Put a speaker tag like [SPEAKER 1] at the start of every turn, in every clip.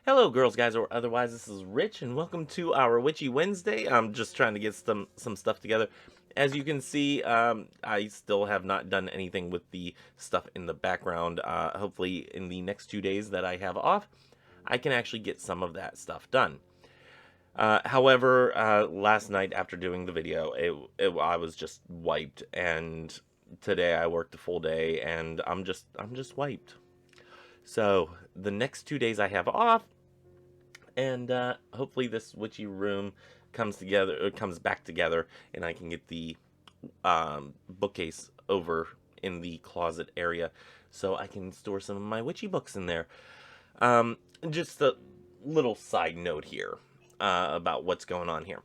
[SPEAKER 1] Hello, girls, guys, or otherwise. This is Rich, and welcome to our Witchy Wednesday. I'm just trying to get some stuff together. As you can see, I still have not done anything with the stuff in the background. Hopefully, in the next 2 days that I have off, I can actually get some of that stuff done. However, last night after doing the video, I was just wiped, and today I worked a full day, and I'm just wiped. So the next 2 days I have off, and hopefully this witchy room comes back together, and I can get the bookcase over in the closet area, so I can store some of my witchy books in there. Just a little side note here about what's going on here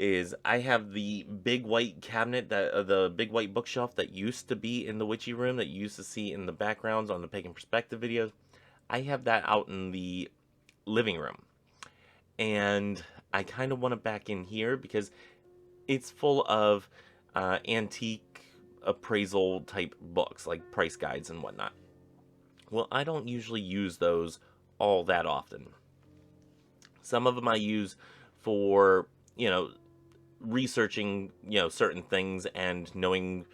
[SPEAKER 1] is I have the big white cabinet the big white bookshelf that used to be in the witchy room that you used to see in the backgrounds on the Pagan Perspective videos. I have that out in the living room, and I kind of want it back in here because it's full of antique appraisal type books like price guides and whatnot. Well, I don't usually use those all that often. Some of them I use for, researching, certain things and knowing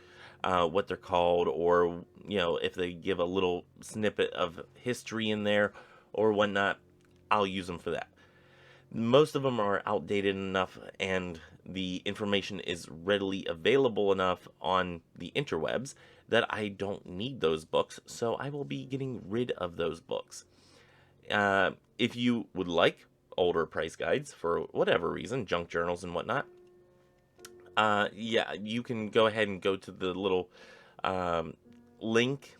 [SPEAKER 1] what they're called, or, if they give a little snippet of history in there or whatnot, I'll use them for that. Most of them are outdated enough, and the information is readily available enough on the interwebs that I don't need those books, so I will be getting rid of those books. If you would like older price guides for whatever reason, junk journals and whatnot, yeah, you can go ahead and go to the little link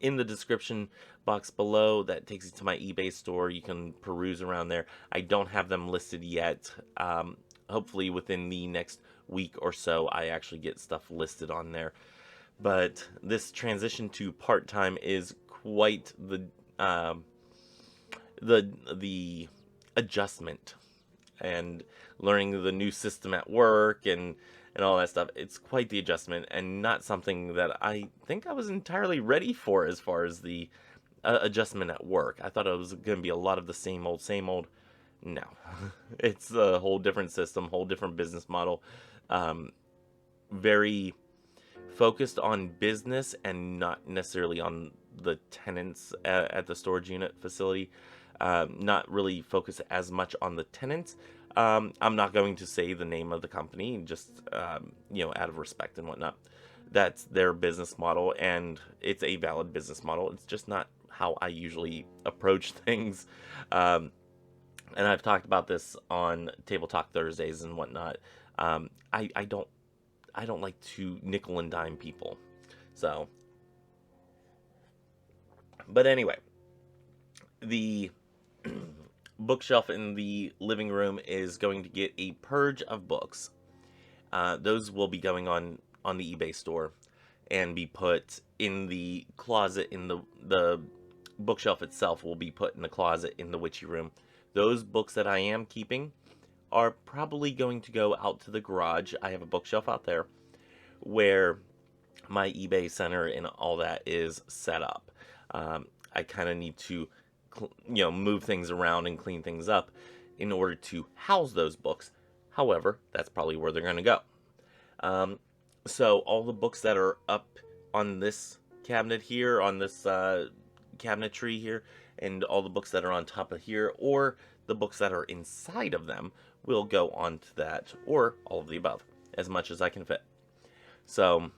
[SPEAKER 1] in the description box below that takes you to my eBay store. You can peruse around there. I don't have them listed yet. Hopefully within the next week or so I actually get stuff listed on there. But this transition to part-time is quite the adjustment, and learning the new system at work and all that stuff. It's quite the adjustment, and not something that I think I was entirely ready for as far as the adjustment at work. I thought it was going to be a lot of the same old, same old. No, it's a whole different system, whole different business model. Very focused on business and not necessarily on the tenants at the storage unit facility. Not really focused as much on the tenants. I'm not going to say the name of the company, just out of respect and whatnot. That's their business model, and it's a valid business model. It's just not how I usually approach things. And I've talked about this on Table Talk Thursdays and whatnot. I don't like to nickel and dime people. So, but anyway, the bookshelf in the living room is going to get a purge of books. Those will be going on the eBay store and be put in the closet. In the bookshelf itself will be put in the closet in the witchy room. Those books that I am keeping are probably going to go out to the garage. I have a bookshelf out there where my eBay center and all that is set up. I kind of need to move things around and clean things up in order to house those books. However, that's probably where they're going to go. So all the books that are up on this cabinet here, on this cabinetry here, and all the books that are on top of here, or the books that are inside of them, will go onto that, or all of the above, as much as I can fit. So,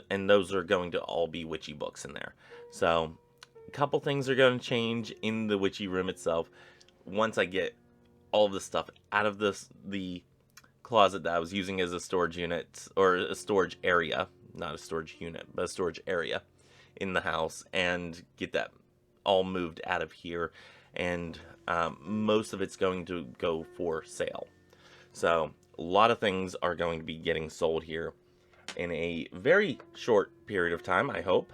[SPEAKER 1] and those are going to all be witchy books in there. So, a couple things are going to change in the witchy room itself once I get all of the stuff out of the closet that I was using as a storage unit, or a storage area, not a storage unit, but a storage area in the house, and get that all moved out of here. And most of it's going to go for sale. So a lot of things are going to be getting sold here in a very short period of time, I hope.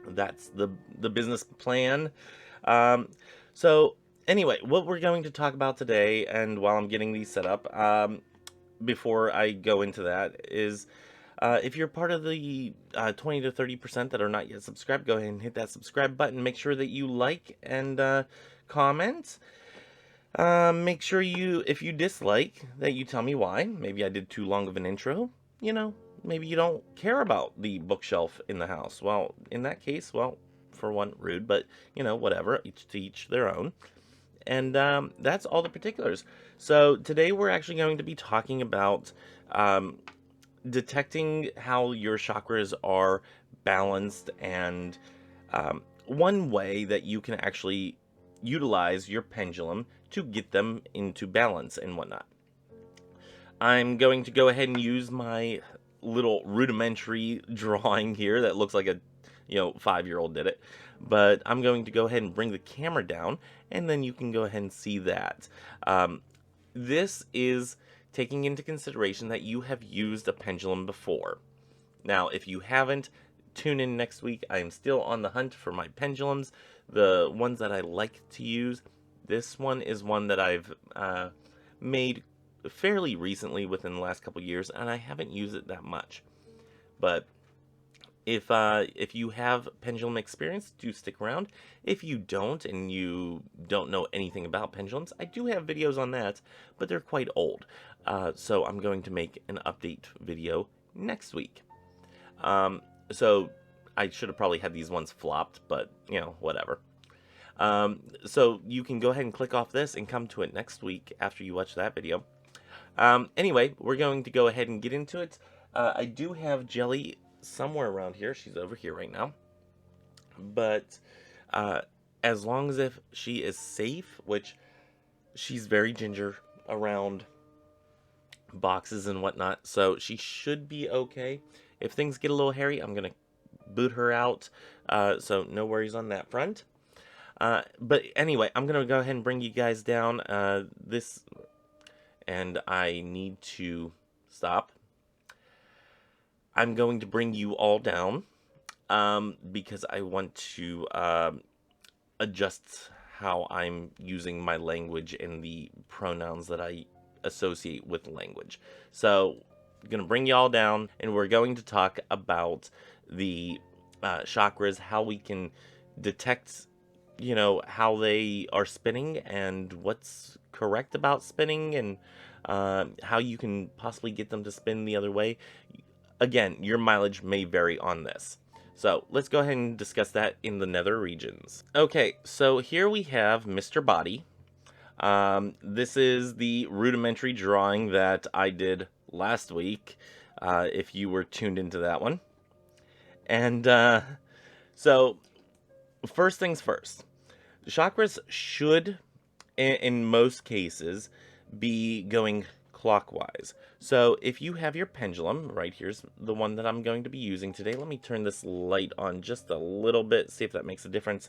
[SPEAKER 1] That's the business plan. So anyway, what we're going to talk about today, and while I'm getting these set up, before I go into that, is If you're part of the 20 to 30% that are not yet subscribed, go ahead and hit that subscribe button. Make sure that you like and comment. Make sure if you dislike, that you tell me why. Maybe I did too long of an intro. You know, maybe you don't care about the bookshelf in the house. Well, in that case, well, for one, rude, but, whatever, each to each their own. And that's all the particulars. So today we're actually going to be talking about detecting how your chakras are balanced, and one way that you can actually utilize your pendulum to get them into balance and whatnot. I'm going to go ahead and use my little rudimentary drawing here that looks like a 5-year-old did it, but I'm going to go ahead and bring the camera down, and then you can go ahead and see that. This is taking into consideration that you have used a pendulum before. Now, if you haven't, tune in next week. I am still on the hunt for my pendulums, the ones that I like to use. This one is one that I've made fairly recently, within the last couple years, and I haven't used it that much. But if you have pendulum experience, do stick around. If you don't, and you don't know anything about pendulums, I do have videos on that, but they're quite old. So I'm going to make an update video next week. So I should have probably had these ones flopped, but, whatever. So you can go ahead and click off this and come to it next week after you watch that video. Anyway, we're going to go ahead and get into it. I do have Jelly somewhere around here. She's over here right now. But as long as if she is safe, which she's very ginger around boxes and whatnot, so she should be okay. If things get a little hairy, I'm going to boot her out, so no worries on that front. But anyway, I'm going to go ahead and bring you guys down. And I need to stop. I'm going to bring you all down because I want to adjust how I'm using my language and the pronouns that I associate with language. So I'm going to bring you all down, and we're going to talk about the chakras, how we can detect, how they are spinning and what's correct about spinning, and how you can possibly get them to spin the other way. Again, your mileage may vary on this. So let's go ahead and discuss that in the nether regions. Okay, so here we have Mr. Body. This is the rudimentary drawing that I did last week, if you were tuned into that one. And so first things first, chakras should, in most cases, be going clockwise. So if you have your pendulum, right here's the one that I'm going to be using today. Let me turn this light on just a little bit, see if that makes a difference.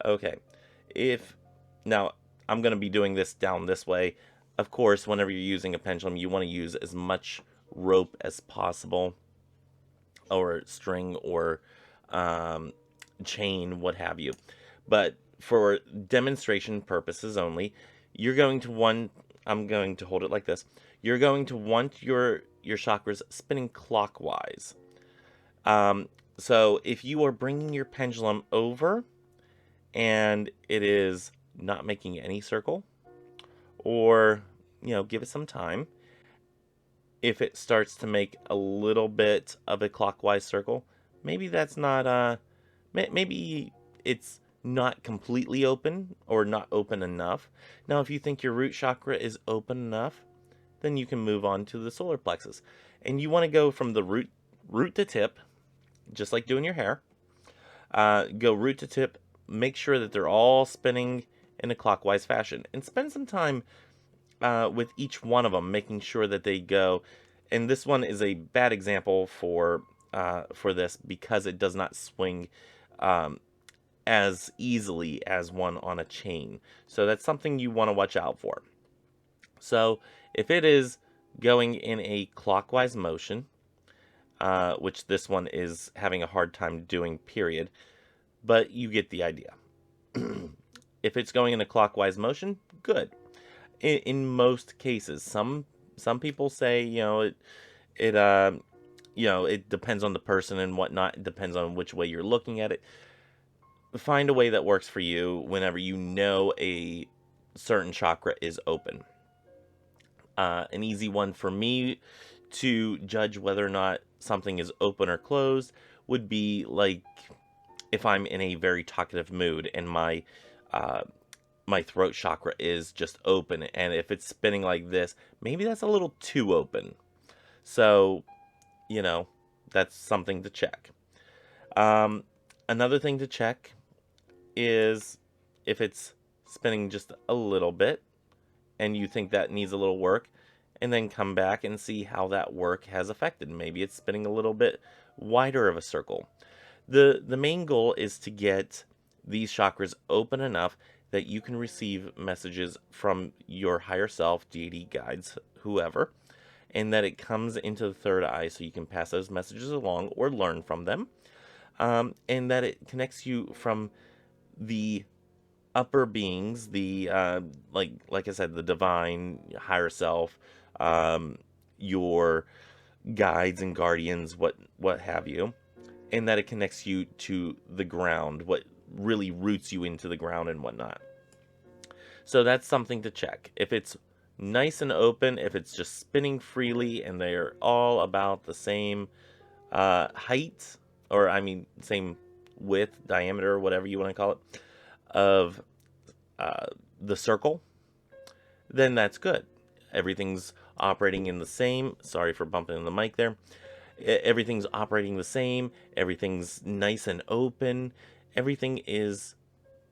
[SPEAKER 1] Okay, now I'm going to be doing this down this way. Of course, whenever you're using a pendulum, you want to use as much rope as possible, or string, or chain, what have you. But for demonstration purposes only, you're going to want, I'm going to hold it like this. You're going to want your chakras spinning clockwise. So if you are bringing your pendulum over and it is not making any circle, or, give it some time. If it starts to make a little bit of a clockwise circle, maybe that's not, maybe it's not completely open, or not open enough. Now, if you think your root chakra is open enough, then you can move on to the solar plexus. And you want to go from the root to tip, just like doing your hair. Go root to tip, make sure that they're all spinning in a clockwise fashion, and spend some time with each one of them, making sure that they go. And this one is a bad example for this, because it does not swing as easily as one on a chain. So that's something you want to watch out for. So if it is going in a clockwise motion, which this one is having a hard time doing, period, but you get the idea. If it's going in a clockwise motion, good. In most cases, some people say, it depends on the person and whatnot. It depends on which way you're looking at it. Find a way that works for you whenever you know a certain chakra is open. An easy one for me to judge whether or not something is open or closed would be like if I'm in a very talkative mood and my my throat chakra is just open, and if it's spinning like this, maybe that's a little too open. So, that's something to check. Another thing to check is if it's spinning just a little bit and you think that needs a little work, and then come back and see how that work has affected. Maybe it's spinning a little bit wider of a circle. The main goal is to get these chakras open enough that you can receive messages from your higher self, deity, guides, whoever, and that it comes into the third eye so you can pass those messages along or learn from them, and that it connects you from the upper beings, the like I said, the divine, higher self, your guides and guardians, what have you, and that it connects you to the ground, what really roots you into the ground and whatnot. So that's something to check. If it's nice and open, if it's just spinning freely and they're all about the same height, or same width, diameter, whatever you want to call it, of the circle, then that's good. Everything's operating in the same, sorry for bumping the mic there, everything's operating the same, everything's nice and open, everything is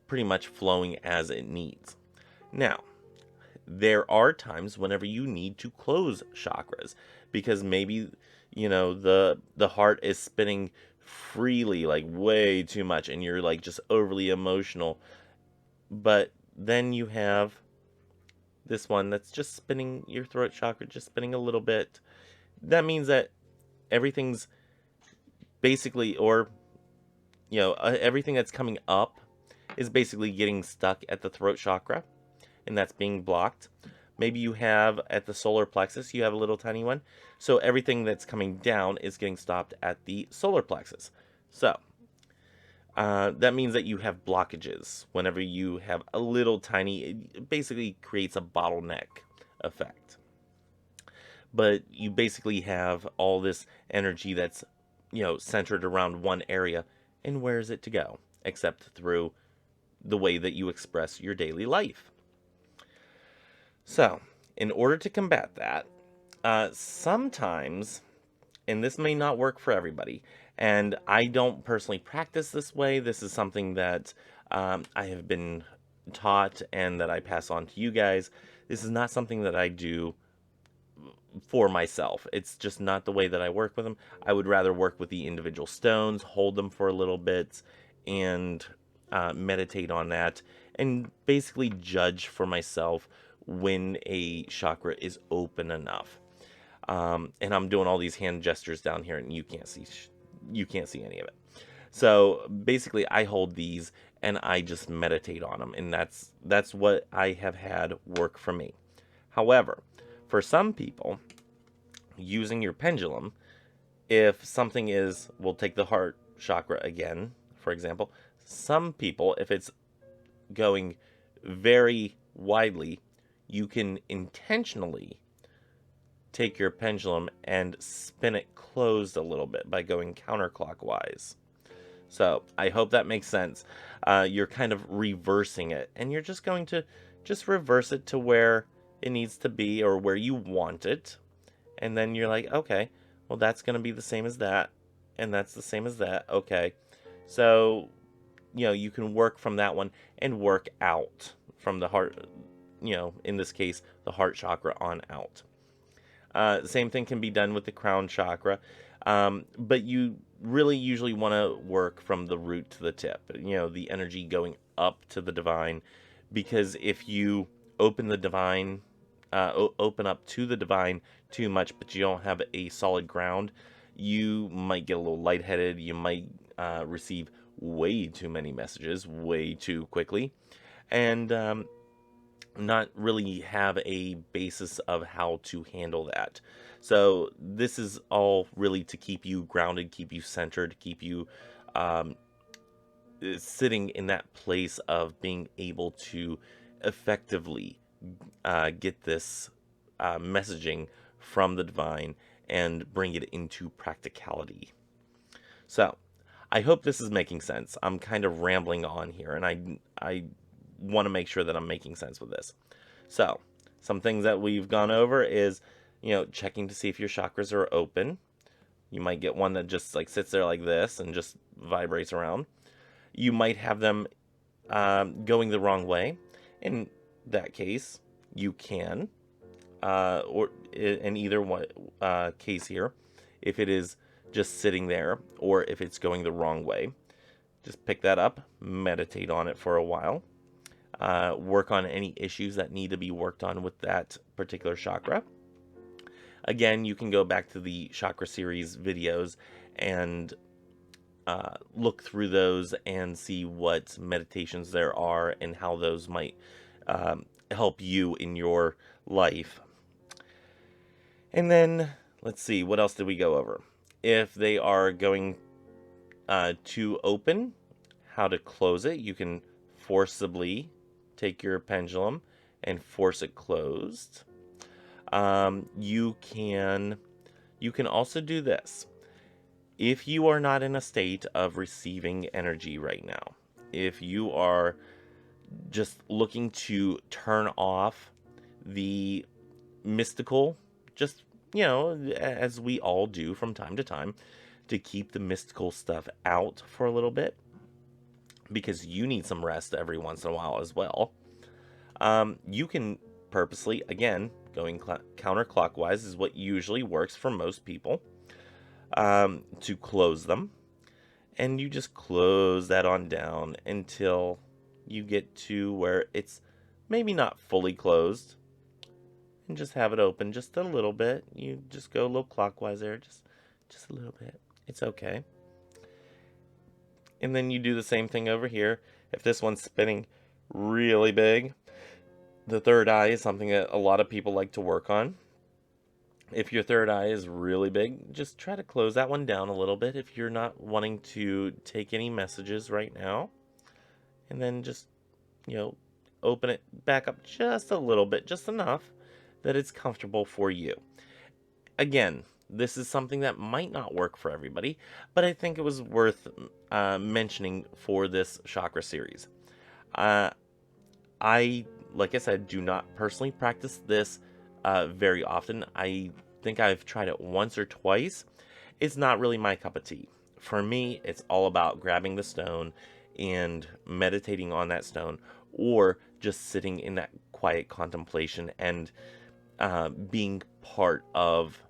[SPEAKER 1] pretty much flowing as it needs. Now, there are times whenever you need to close chakras, because maybe, the heart is spinning freely, like way too much, and you're like just overly emotional. But then you have this one that's just spinning, your throat chakra just spinning a little bit. That means that everything's basically, or everything that's coming up is basically getting stuck at the throat chakra, and that's being blocked. Maybe you have at the solar plexus, you have a little tiny one, so everything that's coming down is getting stopped at the solar plexus. So that means that you have blockages. Whenever you have a little tiny, it basically creates a bottleneck effect. But you basically have all this energy that's, centered around one area, and where is it to go? Except through the way that you express your daily life. So, in order to combat that, sometimes, and this may not work for everybody, and I don't personally practice this way. This is something that I have been taught and that I pass on to you guys. This is not something that I do for myself. It's just not the way that I work with them. I would rather work with the individual stones, hold them for a little bit, and meditate on that, and basically judge for myself when a chakra is open enough. And I'm doing all these hand gestures down here, and you can't see any of it. So basically, I hold these and I just meditate on them, and that's what I have had work for me. However, for some people, using your pendulum, if something is, we'll take the heart chakra again, for example. Some people, if it's going very widely, you can intentionally take your pendulum and spin it closed a little bit by going counterclockwise. So I hope that makes sense. You're kind of reversing it, and you're just going to just reverse it to where it needs to be or where you want it. And then you're like, okay, well, that's going to be the same as that, and that's the same as that. Okay. So, you can work from that one and work out from the heart, in this case, the heart chakra on out. The same thing can be done with the crown chakra, but you really usually want to work from the root to the tip, the energy going up to the divine, because if you open the divine, open up to the divine too much, but you don't have a solid ground, you might get a little lightheaded, you might receive way too many messages way too quickly, and not really have a basis of how to handle that. So this is all really to keep you grounded, keep you centered, keep you um, sitting in that place of being able to effectively get this messaging from the divine and bring it into practicality. So, I hope this is making sense. I'm kind of rambling on here, and I want to make sure that I'm making sense with this. So, some things that we've gone over is, checking to see if your chakras are open. You might get one that just like sits there like this and just vibrates around. You might have them going the wrong way. In that case, you can, or in either one case here, if it is just sitting there or if it's going the wrong way, just pick that up, meditate on it for a while, work on any issues that need to be worked on with that particular chakra. Again, you can go back to the chakra series videos and look through those and see what meditations there are and how those might help you in your life. And then, let's see, what else did we go over? If they are going to open, how to close it. You can forcibly take your pendulum and force it closed. You can also do this. If you are not in a state of receiving energy right now, if you are just looking to turn off the mystical, just, as we all do from time to time, to keep the mystical stuff out for a little bit, because you need some rest every once in a while as well. You can purposely, again, going counterclockwise is what usually works for most people, to close them. And you just close that on down until you get to where it's maybe not fully closed, and just have it open just a little bit. You just go a little clockwise there, just a little bit. It's okay. And then you do the same thing over here. If this one's spinning really big, the third eye is something that a lot of people like to work on. If your third eye is really big, just try to close that one down a little bit if you're not wanting to take any messages right now. And then just, open it back up just a little bit, just enough that it's comfortable for you. Again, this is something that might not work for everybody, but I think it was worth mentioning for this chakra series. I, like I said, do not personally practice this very often. I think I've tried it once or twice. It's not really my cup of tea. For me, it's all about grabbing the stone and meditating on that stone, or just sitting in that quiet contemplation and being part of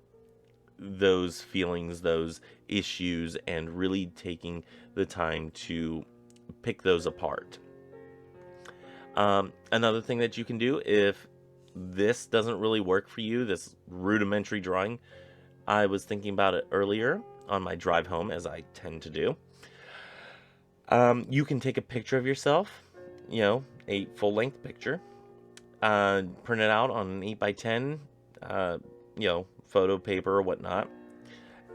[SPEAKER 1] those feelings, those issues, and really taking the time to pick those apart. Another thing that you can do, if this doesn't really work for you, this rudimentary drawing, I was thinking about it earlier on my drive home, as I tend to do. You can take a picture of yourself, a full-length picture, print it out on an 8x10, photo paper or whatnot,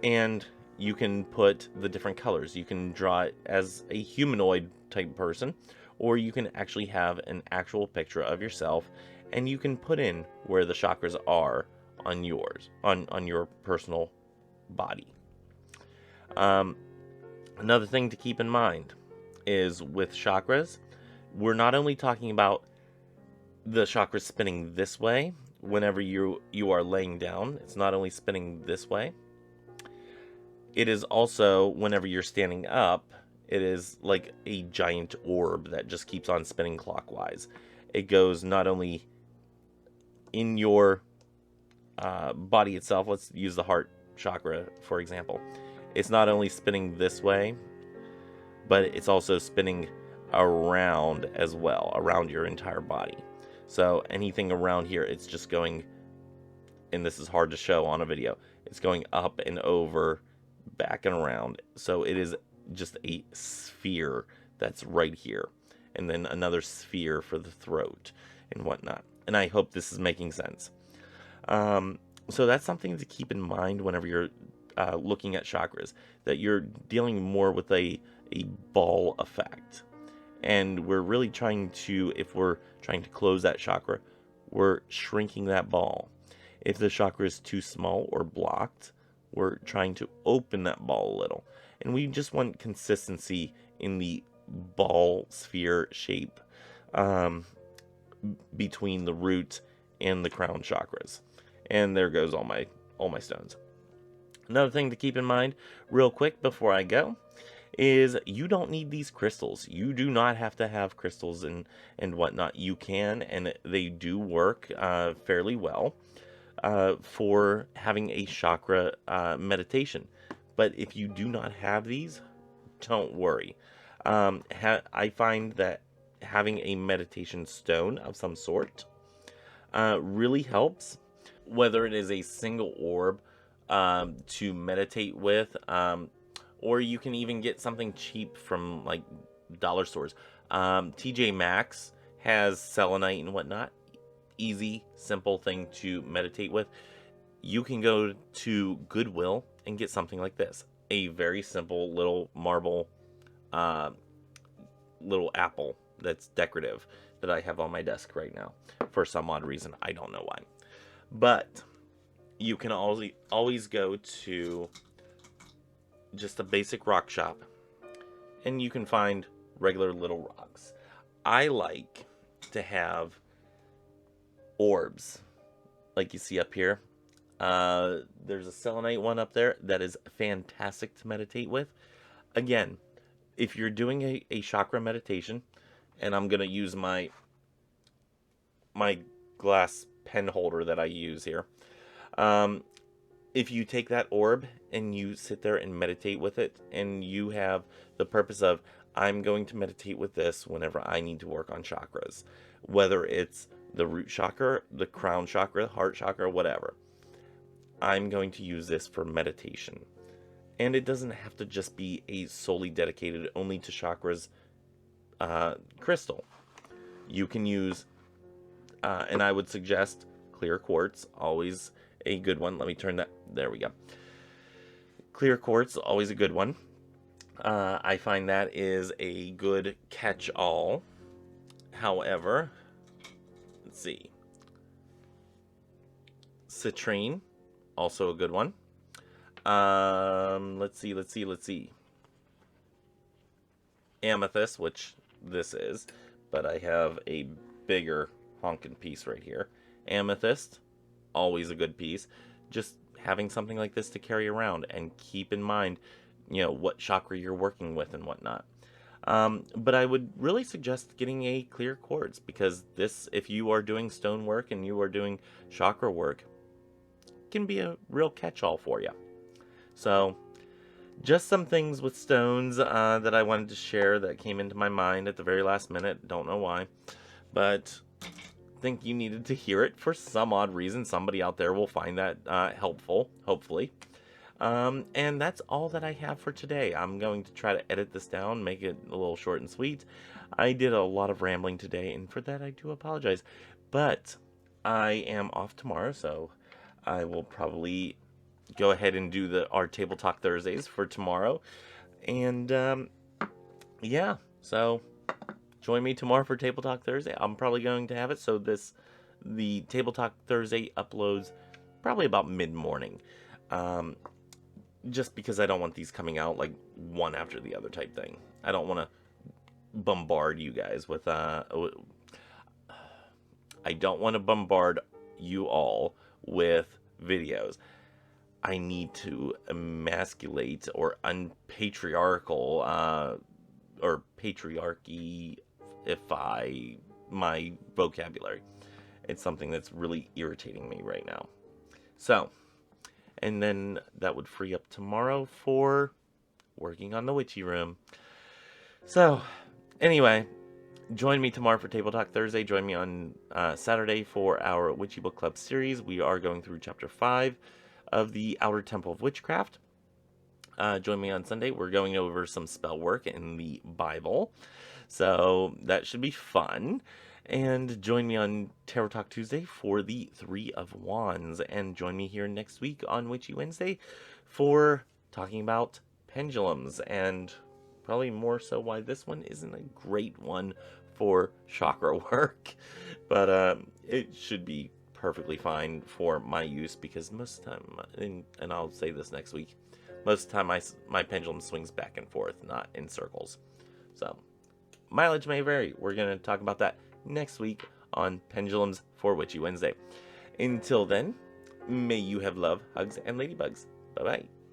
[SPEAKER 1] and you can put the different colors. You can draw it as a humanoid type person, or you can actually have an actual picture of yourself, and you can put in where the chakras are on yours, on your personal body. Another thing to keep in mind is with chakras, we're not only talking about the chakras spinning this way whenever you are laying down. It's not only spinning this way. It is also, whenever you're standing up, it is like a giant orb that just keeps on spinning clockwise. It goes not only in your body itself. Let's use the heart chakra, for example. It's not only spinning this way, but it's also spinning around as well, around your entire body. So anything around here, it's just going, and this is hard to show on a video, it's going up and over, back and around. So it is just a sphere that's right here. and then another sphere for the throat and whatnot. And I hope this is making sense. So that's something to keep in mind whenever you're looking at chakras, that you're dealing more with a ball effect. And we're really trying to, if we're trying to close that chakra, we're shrinking that ball. If the chakra is too small or blocked, we're trying to open that ball a little. And we just want consistency in the ball sphere shape between the root and the crown chakras. And there goes all my stones. Another thing to keep in mind real quick before I go is you don't need these crystals. You do not have to have crystals and whatnot. You can, and they do work fairly well for having a chakra meditation. But if you do not have these, don't worry. I find that having a meditation stone of some sort really helps, whether it is a single orb to meditate with, or you can even get something cheap from like dollar stores. TJ Maxx has selenite and whatnot. Easy, simple thing to meditate with. You can go to Goodwill and get something like this. A very simple little marble little apple that's decorative that I have on my desk right now. For some odd reason, I don't know why. But you can always go to just a basic rock shop and you can find regular little rocks. I like to have orbs like you see up here. There's a selenite one up there that is fantastic to meditate with. Again, if you're doing a chakra meditation, and I'm going to use my glass pen holder that I use here. If you take that orb and you sit there and meditate with it, and you have the purpose of, I'm going to meditate with this whenever I need to work on chakras, whether it's the root chakra, the crown chakra, heart chakra, whatever, I'm going to use this for meditation. And it doesn't have to just be a solely dedicated only to chakras crystal. You can use, and I would suggest clear quartz, always a good one. Let me turn that, there we go. Clear quartz, always a good one. I find that is a good catch-all. However, let's see. Citrine, also a good one. Let's see. Amethyst, which this is, but I have a bigger honkin' piece right here. Amethyst, always a good piece. Just having something like this to carry around and keep in mind, you know, what chakra you're working with and whatnot. But I would really suggest getting a clear quartz, because this, if you are doing stone work and you are doing chakra work, can be a real catch-all for you. So, just some things with stones that I wanted to share that came into my mind at the very last minute. Don't know why, but think you needed to hear it for some odd reason. Somebody out there will find that helpful, hopefully. And that's all that I have for today. I'm going to try to edit this down, make it a little short and sweet. I did a lot of rambling today, and for that I do apologize. But I am off tomorrow, so I will probably go ahead and do our Table Talk Thursdays for tomorrow. And yeah, so join me tomorrow for Table Talk Thursday. I'm probably going to have it so the Table Talk Thursday uploads probably about mid-morning. Just because I don't want these coming out like one after the other type thing. I don't want to bombard you guys with I don't want to bombard you all with videos. I need to emasculate or unpatriarchal or patriarchy-ify my vocabulary. It's something that's really irritating me right now. So, and then that would free up tomorrow for working on the Witchy room. So, anyway, join me tomorrow for Table Talk Thursday. Join me on Saturday for our Witchy Book Club series. We are going through Chapter 5 of the Outer Temple of Witchcraft. Join me on Sunday. We're going over some spell work in the Bible. So that should be fun. And join me on Tarot Talk Tuesday for the Three of Wands. And join me here next week on Witchy Wednesday for talking about pendulums. And probably more so why this one isn't a great one for chakra work. But it should be perfectly fine for my use, because most of the time, and I'll say this next week, most of the time my pendulum swings back and forth, not in circles. So mileage may vary. We're going to talk about that next week on Pendulums for Witchy Wednesday. Until then, may you have love, hugs, and ladybugs. Bye-bye.